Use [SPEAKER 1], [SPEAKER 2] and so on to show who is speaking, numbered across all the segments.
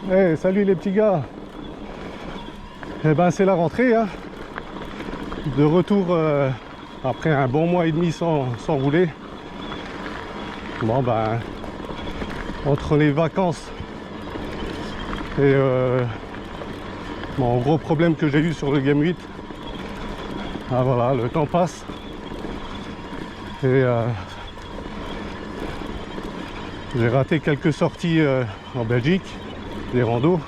[SPEAKER 1] Hey, salut les petits gars. Eh ben c'est la rentrée, hein. De retour après un bon mois et demi sans rouler. Bon ben entre les vacances et mon gros problème que j'ai eu sur le Game 8, ah voilà, le temps passe et j'ai raté quelques sorties en Belgique, des randos.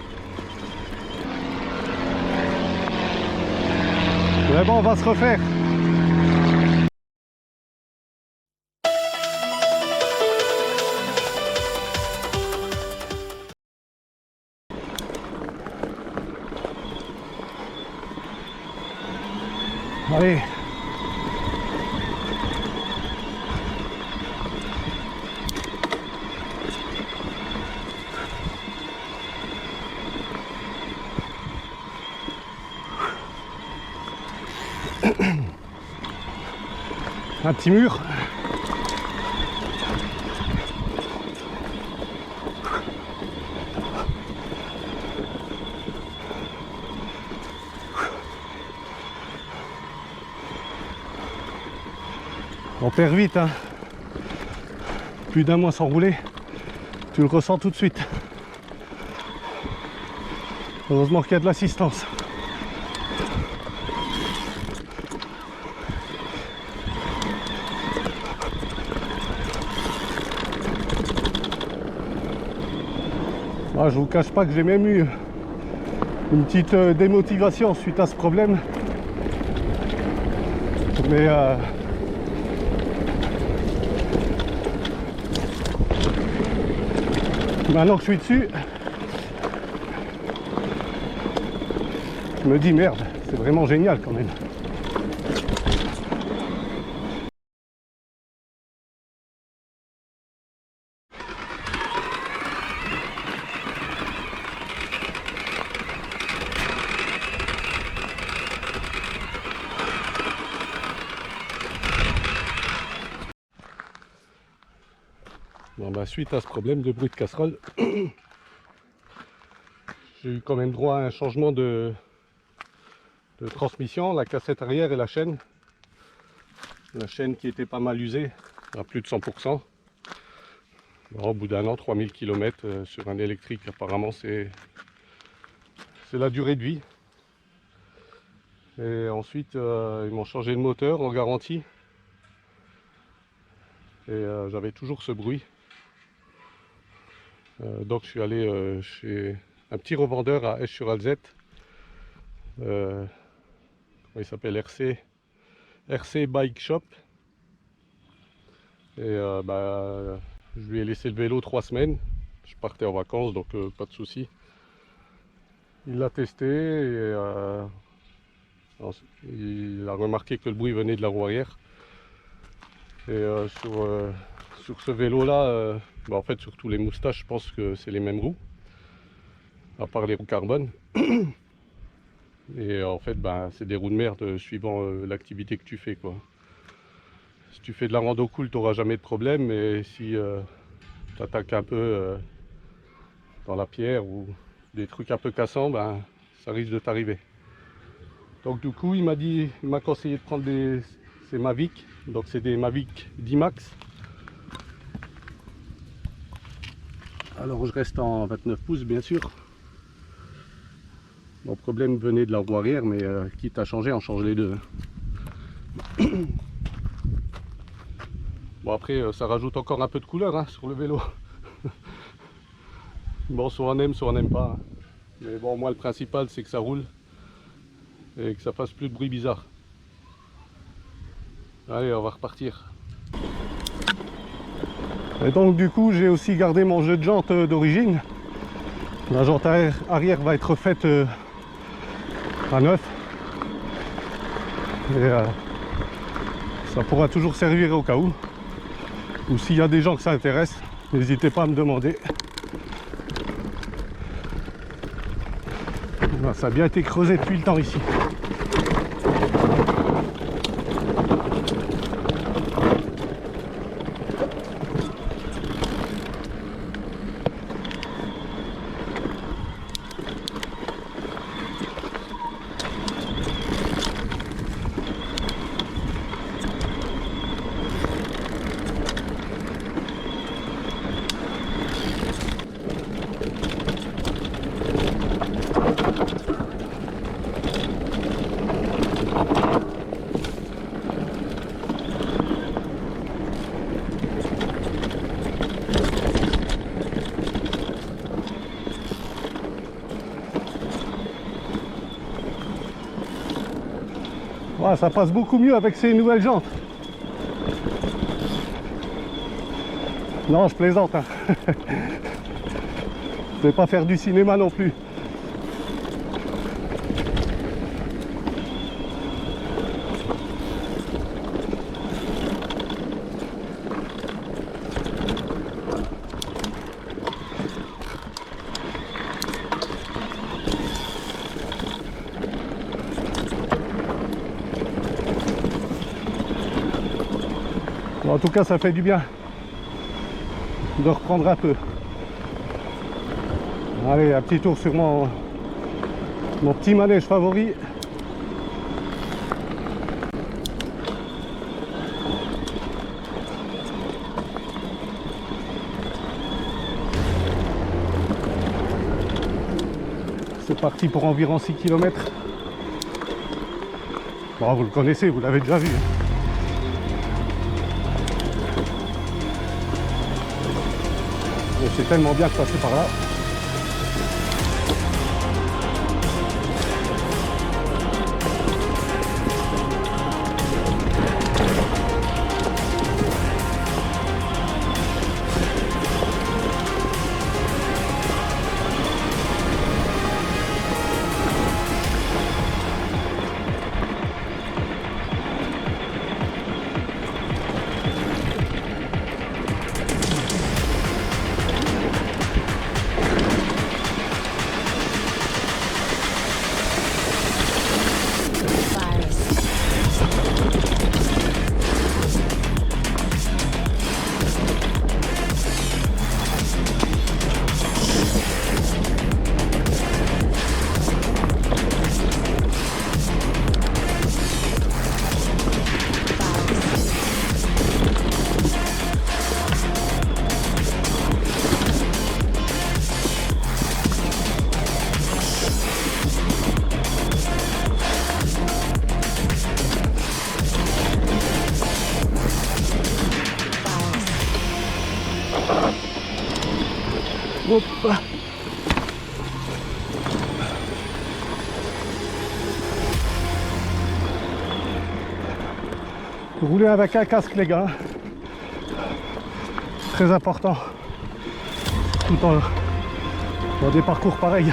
[SPEAKER 1] Mais bon, on va se refaire. Allez. Un petit mur. On perd vite, hein. Plus d'un mois sans rouler, tu le ressens tout de suite. Heureusement qu'il y a de l'assistance. Ah, je vous cache pas que j'ai même eu une petite démotivation suite à ce problème. Mais maintenant que je suis dessus, je me dis merde, c'est vraiment génial quand même. Bon, bah, suite à ce problème de bruit de casserole, j'ai eu quand même droit à un changement de transmission, la cassette arrière et la chaîne. La chaîne qui était pas mal usée, à plus de 100%. Bon, au bout d'un an, 3000 km sur un électrique, apparemment c'est la durée de vie. Et ensuite, ils m'ont changé le moteur en garantie. Et j'avais toujours ce bruit. Donc je suis allé chez un petit revendeur à Esch-sur-Alzette. Comment il s'appelle? RC Bike Shop. Et je lui ai laissé le vélo 3 semaines. Je partais en vacances, donc pas de souci. Il l'a testé et il a remarqué que le bruit venait de la roue arrière. Et sur ce vélo là, en fait sur tous les moustaches, je pense que c'est les mêmes roues, à part les roues carbone. Et en fait c'est des roues de merde suivant l'activité que tu fais, quoi. Si tu fais de la rando cool, tu n'auras jamais de problème, mais si tu attaques un peu dans la pierre ou des trucs un peu cassants, ça risque de t'arriver. Donc du coup il m'a conseillé de prendre ces Mavic, donc c'est des Mavic 10 Max. Alors je reste en 29 pouces bien sûr. Mon problème venait de la roue arrière, mais quitte à changer, on change les deux. Bon après ça rajoute encore un peu de couleur, hein, sur le vélo. Bon, soit on aime, soit on n'aime pas, hein. Mais bon, moi le principal c'est que ça roule et que ça fasse plus de bruit bizarre. Allez, on va repartir. Et donc du coup j'ai aussi gardé mon jeu de jantes d'origine. La jante arrière va être faite à neuf. Et ça pourra toujours servir au cas où. Ou s'il y a des gens que ça intéresse, n'hésitez pas à me demander. Ça a bien été creusé depuis le temps ici. Ouais, ça passe beaucoup mieux avec ces nouvelles jantes. Non, je plaisante. Hein. Je vais pas faire du cinéma non plus. En tout cas, ça fait du bien de reprendre un peu. Allez, un petit tour sur mon petit manège favori. C'est parti pour environ 6 km. Bon, vous le connaissez, vous l'avez déjà vu. C'est tellement bien de passer par là. Hop. Roulez avec un casque les gars, très important, tout dans des parcours pareils.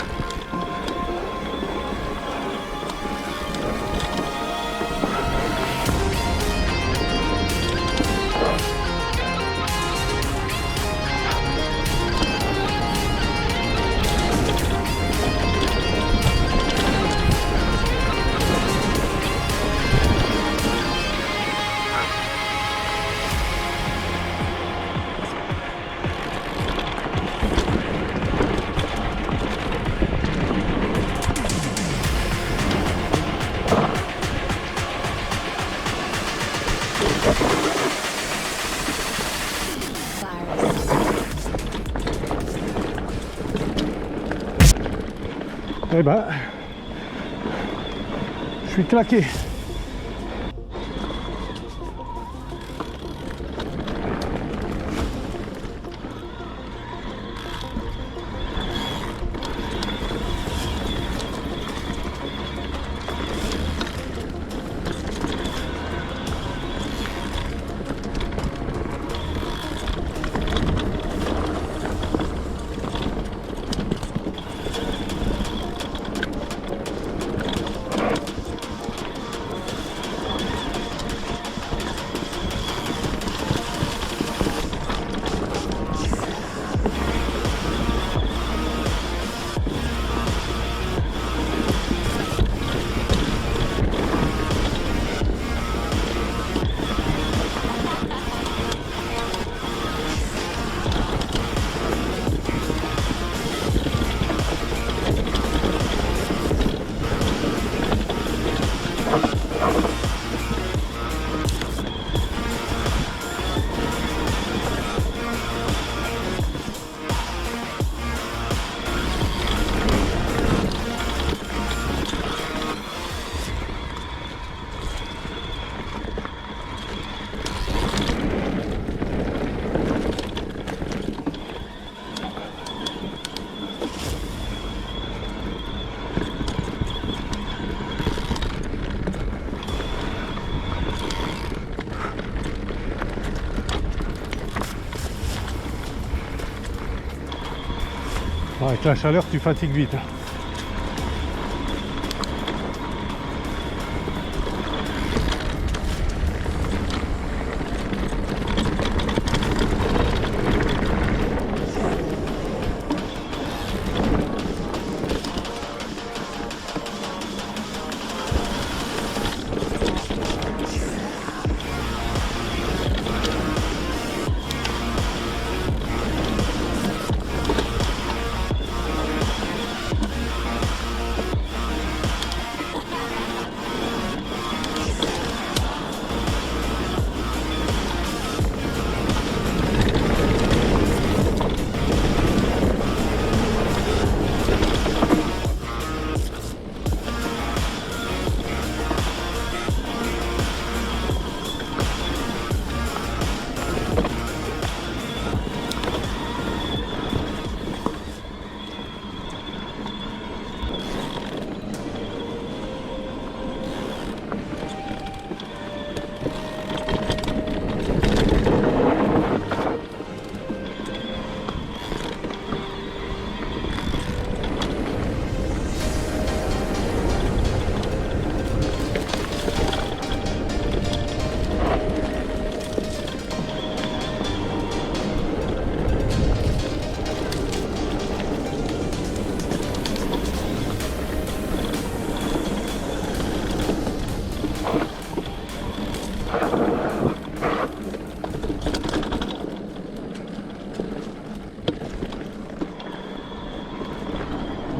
[SPEAKER 1] Eh ben, je suis claqué. Avec la chaleur, tu fatigues vite.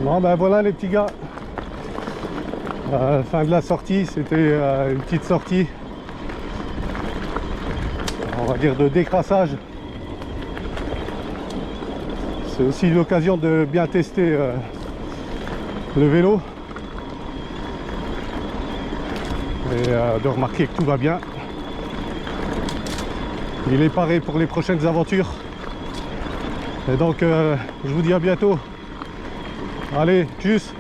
[SPEAKER 1] Bon ben voilà les petits gars, fin de la sortie. C'était une petite sortie, on va dire, de décrassage. C'est aussi l'occasion de bien tester le vélo et de remarquer que tout va bien. Il est paré pour les prochaines aventures, et donc je vous dis à bientôt. Allez, tchuss.